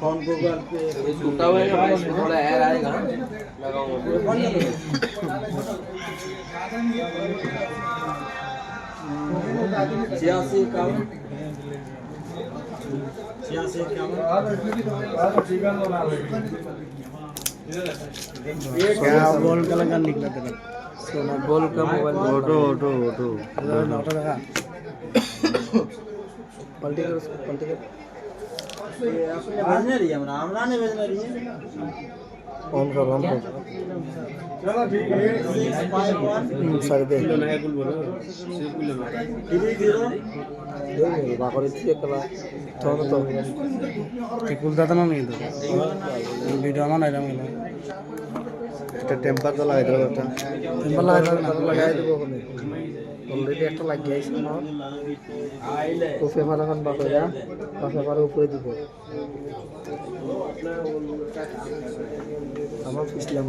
Phone Google पे टूटा हुआ है ना भाई, इसमें थोड़ा एयर आएगा, लगाऊंगा। छियासी इक्यावन 86 क्या गोल का लगा निकला तेरा सोना गोल का मोबाइल ऑटो ऑटो ऑटो नौटा लगा पलटी कर उसको, पलटी कर। ये आपने भेजने रही है हमरा ने भेजने रही है ऑन कर रहा हूँ। चलो ठीक है 651 सर दे 30 बाकर इतने कला तो टिकुल दादा ना नहीं तो वीडियो में नहीं लगा এটা টেম্পার তো লাগাই দাও এটা টেম্পার লাগাই দাও না লাগাই দেবো ওখানে অলরেডি একটা লাগিয়ে আছে না তো পেপার এখন বাকরা বা পেপারের উপরে দিব আমার ফিসলাম